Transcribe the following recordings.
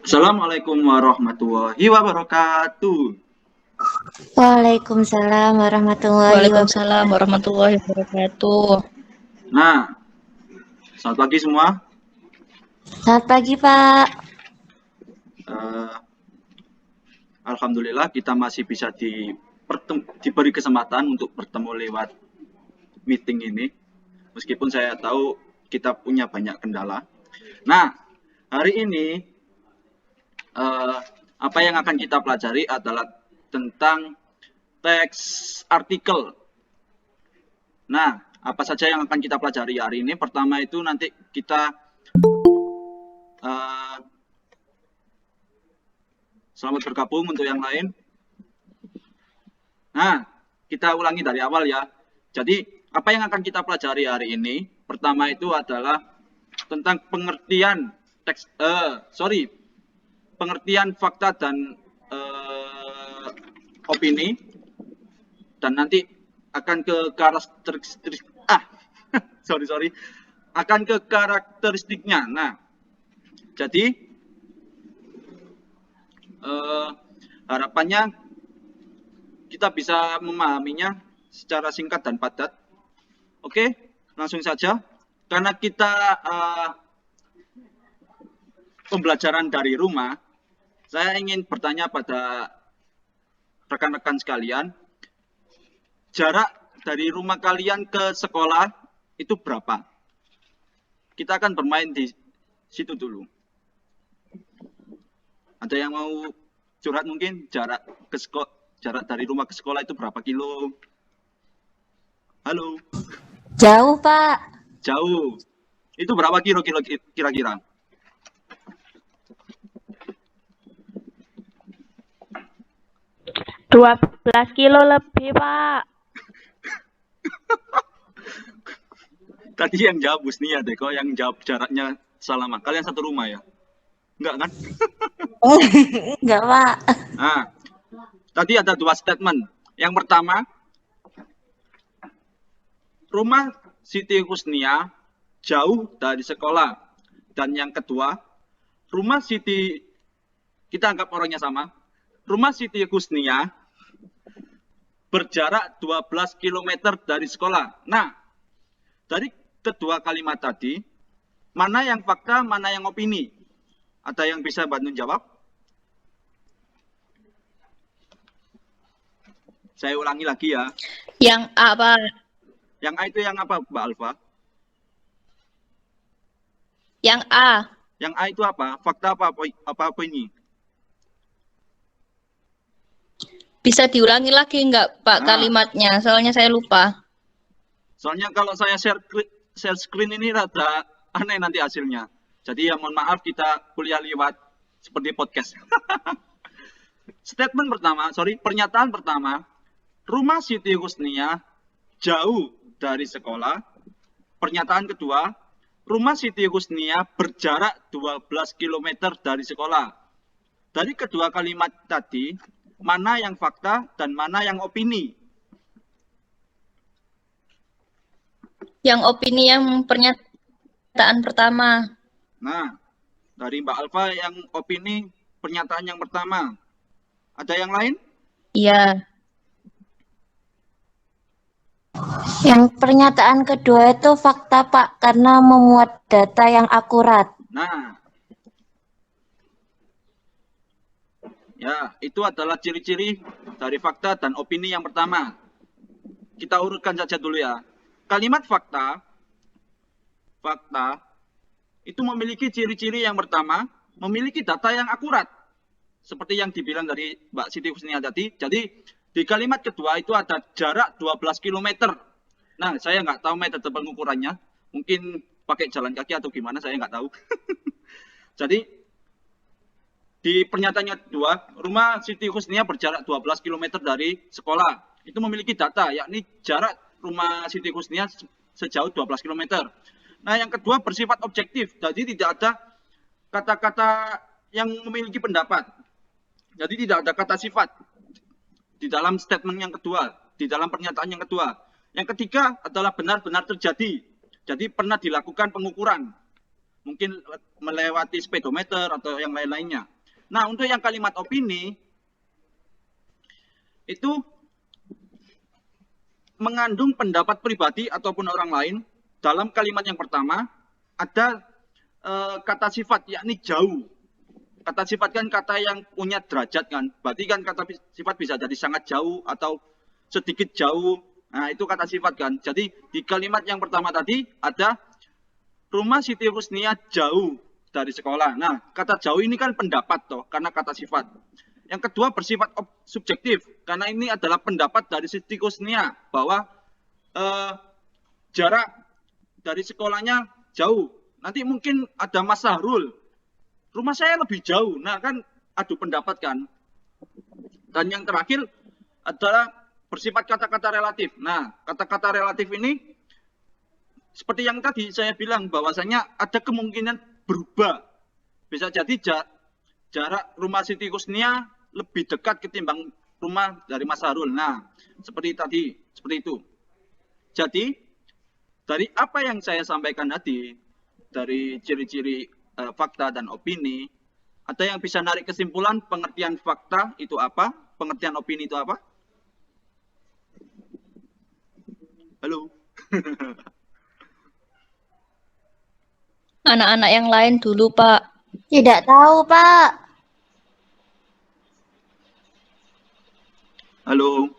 Assalamualaikum warahmatullahi wabarakatuh. Waalaikumsalam warahmatullahi Waalaikumsalam wabarakatuh. warahmatullahi wabarakatuh. Nah, selamat pagi semua. Selamat pagi, Pak. Eh, Alhamdulillah kita masih bisa diberi kesempatan untuk bertemu lewat meeting ini. Meskipun saya tahu kita punya banyak kendala. Nah, hari ini apa yang akan kita pelajari adalah tentang teks artikel. Nah, apa saja yang akan kita pelajari hari ini? Pertama itu nanti kita selamat bergabung untuk yang lain. Nah, kita ulangi dari awal ya. Jadi, apa yang akan kita pelajari hari ini? Pertama itu adalah tentang pengertian pengertian fakta dan opini, dan nanti akan ke karakteristik akan ke karakteristiknya. Nah, jadi harapannya kita bisa memahaminya secara singkat dan padat. Oke, langsung saja. Karena kita pembelajaran dari rumah, saya ingin bertanya pada rekan-rekan sekalian, jarak dari rumah kalian ke sekolah itu berapa? Kita akan bermain di situ dulu. Ada yang mau curhat mungkin? Jarak dari rumah ke sekolah itu berapa kilo? Halo? Jauh, Pak. Jauh. Itu berapa kilo kira-kira? 12 kilo lebih, Pak. Tadi yang jawab Husnia deh, kok yang jawab jaraknya Salama. Kalian satu rumah ya? Enggak kan? Enggak, Pak. Nah, tadi ada dua statement. Yang pertama, rumah Siti Husnia jauh dari sekolah. Dan yang kedua, rumah Siti, kita anggap orangnya sama, rumah Siti Husnia berjarak 12 km dari sekolah. Nah, dari kedua kalimat tadi, mana yang fakta, mana yang opini? Ada yang bisa bantu jawab? Saya ulangi lagi ya. Yang A, Pak. Yang A itu yang apa, Mbak Alfa? Yang A. Yang A itu apa? Fakta apa opini? Bisa diulangi lagi nggak, Pak, kalimatnya? Soalnya saya lupa. Soalnya kalau saya share screen ini rada aneh nanti hasilnya. Jadi ya mohon maaf, kita kuliah lewat seperti podcast. Pernyataan pertama, rumah Siti Husnia jauh dari sekolah. Pernyataan kedua, rumah Siti Husnia berjarak 12 km dari sekolah. Dari kedua kalimat tadi, mana yang fakta dan mana yang opini? Yang opini yang pernyataan pertama. Nah, dari Mbak Alfa yang opini pernyataan yang pertama. Ada yang lain? Iya. Yang pernyataan kedua itu fakta, Pak, karena memuat data yang akurat. Nah, ya, itu adalah ciri-ciri dari fakta dan opini yang pertama. Kita urutkan saja dulu ya. Kalimat fakta itu memiliki ciri-ciri yang pertama, memiliki data yang akurat. Seperti yang dibilang dari Mbak Siti Husnia tadi. Jadi, di kalimat kedua itu ada jarak 12 km. Nah, saya nggak tahu metode pengukurannya. Mungkin pakai jalan kaki atau gimana, saya nggak tahu. Jadi, di pernyataannya kedua, rumah Siti Husnia berjarak 12 km dari sekolah. Itu memiliki data, yakni jarak rumah Siti Husnia sejauh 12 km. Nah, yang kedua bersifat objektif. Jadi tidak ada kata-kata yang memiliki pendapat. Jadi tidak ada kata sifat di dalam statement yang kedua, di dalam pernyataan yang kedua. Yang ketiga adalah benar-benar terjadi. Jadi pernah dilakukan pengukuran. mungkin melewati speedometer atau yang lain-lainnya. Nah, untuk yang kalimat opini itu mengandung pendapat pribadi ataupun orang lain. Dalam kalimat yang pertama ada kata sifat, yakni jauh. Kata sifat kan kata yang punya derajat kan. Berarti kan kata sifat bisa jadi sangat jauh atau sedikit jauh. Nah, itu kata sifat kan. Jadi di kalimat yang pertama tadi ada rumah Siti Husnia jauh dari sekolah. Nah, kata jauh ini kan pendapat toh, karena kata sifat. Yang kedua bersifat subjektif, karena ini adalah pendapat dari Siti Husnia bahwa jarak dari sekolahnya jauh. Nanti mungkin ada Mas Sahrul, rumah saya lebih jauh. Nah, kan adu pendapat kan. Dan yang terakhir adalah bersifat kata-kata relatif. Nah, kata-kata relatif ini seperti yang tadi saya bilang bahwasanya ada kemungkinan berubah. Bisa jadi jarak rumah Siti Husnia lebih dekat ketimbang rumah dari Mas Sahrul. Nah, seperti tadi, seperti itu. Jadi, dari apa yang saya sampaikan tadi, dari ciri-ciri fakta dan opini, ada yang bisa narik kesimpulan pengertian fakta itu apa, pengertian opini itu apa? Halo? Anak-anak yang lain dulu, Pak. Tidak tahu, Pak. Halo?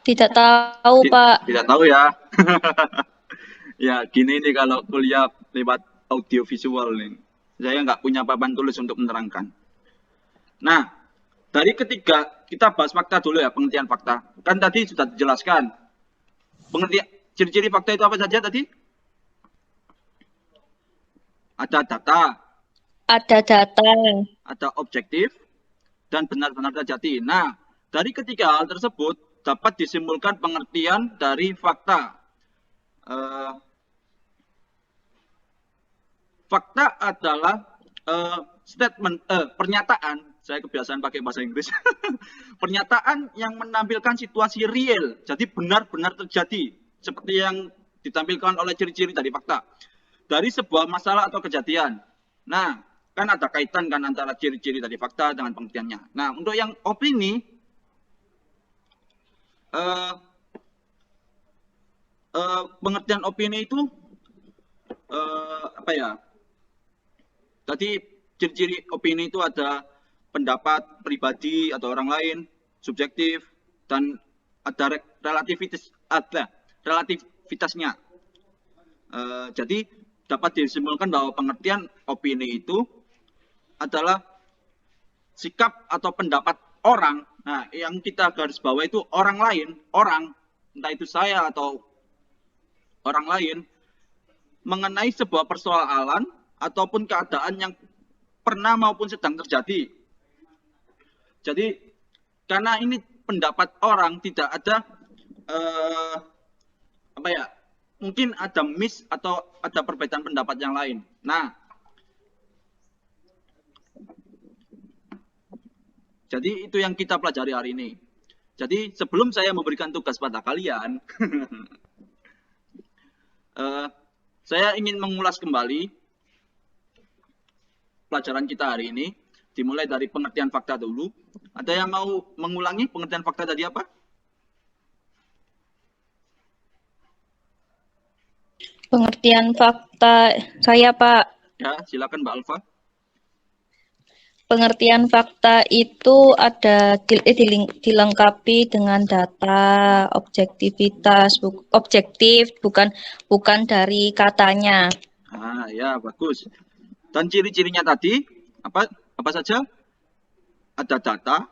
Tidak tahu, Pak. Tidak tahu ya. Ya, gini nih kalau kuliah lewat audio visual nih. Saya nggak punya papan tulis untuk menerangkan. Nah, dari ketiga, kita bahas fakta dulu ya, pengertian fakta. Kan tadi sudah dijelaskan. Pengertian ciri-ciri fakta itu apa saja tadi? Ada data, Ada data. ada objektif, dan benar-benar terjadi. Nah, dari ketiga hal tersebut dapat disimpulkan pengertian dari fakta. Fakta adalah statement, pernyataan. Saya kebiasaan pakai bahasa Inggris. Pernyataan yang menampilkan situasi real, jadi benar-benar terjadi, seperti yang ditampilkan oleh ciri-ciri dari fakta. Dari sebuah masalah atau kejadian. Nah, kan ada kaitan kan antara ciri-ciri dari fakta dengan pengertiannya. Nah, untuk yang opini, pengertian opini itu apa ya? Tadi ciri-ciri opini itu ada pendapat pribadi atau orang lain, subjektif, dan ada relativitasnya. Jadi dapat disimpulkan bahwa pengertian opini itu adalah sikap atau pendapat orang. Nah, yang kita garis bawah itu orang lain, entah itu saya atau orang lain, mengenai sebuah persoalan ataupun keadaan yang pernah maupun sedang terjadi. Jadi, karena ini pendapat orang, tidak ada mungkin ada miss atau ada perbedaan pendapat yang lain. Nah, jadi itu yang kita pelajari hari ini. Jadi sebelum saya memberikan tugas pada kalian, saya ingin mengulas kembali pelajaran kita hari ini. Dimulai dari pengertian fakta dulu. Ada yang mau mengulangi pengertian fakta tadi apa? Pengertian fakta saya, Pak. Ya, silakan Mbak Alfa. Pengertian fakta itu ada dilengkapi dengan data, objektivitas, objektif, bukan dari katanya. Ah, ya, bagus. Dan ciri-cirinya tadi apa saja? Ada data,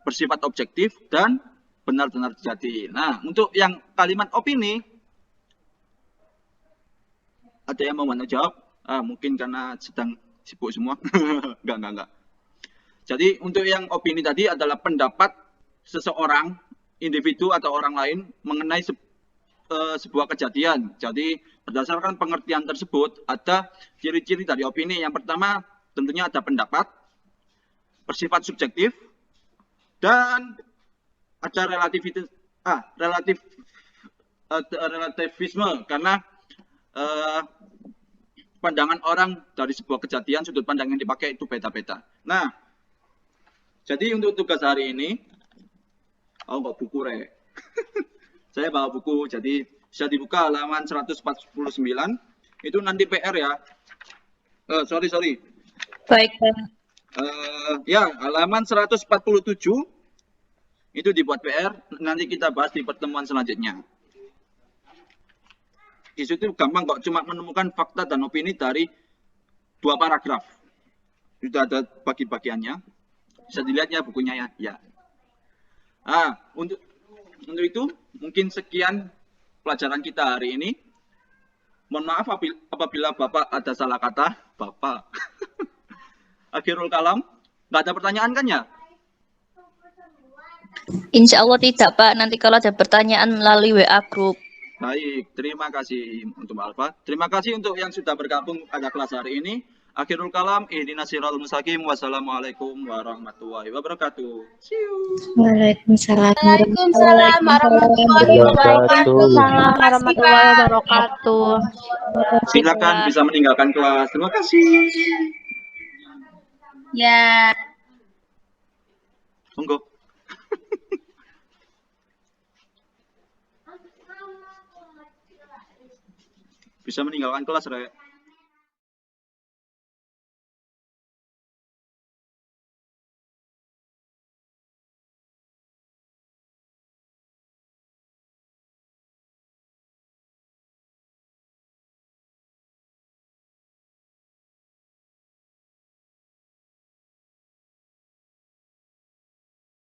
bersifat objektif, dan benar-benar terjadi. Nah, untuk yang kalimat opini, ada yang mau jawab? Mungkin karena sedang sibuk semua. Enggak. Jadi untuk yang opini tadi adalah pendapat seseorang, individu atau orang lain mengenai sebuah kejadian. Jadi berdasarkan pengertian tersebut ada ciri-ciri dari opini. Yang pertama tentunya ada pendapat, bersifat subjektif, dan ada relativisme karena pandangan orang dari sebuah kejadian, sudut pandang yang dipakai itu beda-beda. Nah, jadi untuk tugas hari ini, bawa buku re. Saya bawa buku, jadi bisa dibuka halaman 149. Itu nanti PR ya. Sorry. Baik, Pak. Ya, halaman 147 itu dibuat PR. Nanti kita bahas di pertemuan selanjutnya. Di situ gampang kok, cuma menemukan fakta dan opini dari 2 paragraf. Sudah ada bagi-bagiannya. Bisa dilihat ya bukunya ya. Untuk itu mungkin sekian pelajaran kita hari ini. Mohon maaf apabila Bapak ada salah kata, Bapak. Akhirul kalam, nggak ada pertanyaan kan ya? Insya Allah tidak, Pak. Nanti kalau ada pertanyaan melalui WA group. Baik, terima kasih untuk Mbak Alfa. Terima kasih untuk yang sudah bergabung pada kelas hari ini. Akhirul kalam, ihdinas siratal mustaqim. Wassalamualaikum warahmatullahi wabarakatuh. See you. Waalaikumsalam. Waalaikumsalam warahmatullahi wabarakatuh. Waalaikumsalam warahmatullahi wabarakatuh. Silakan bisa meninggalkan kelas. Terima kasih. Ya. Monggo. Bisa meninggalkan kelas, Rek.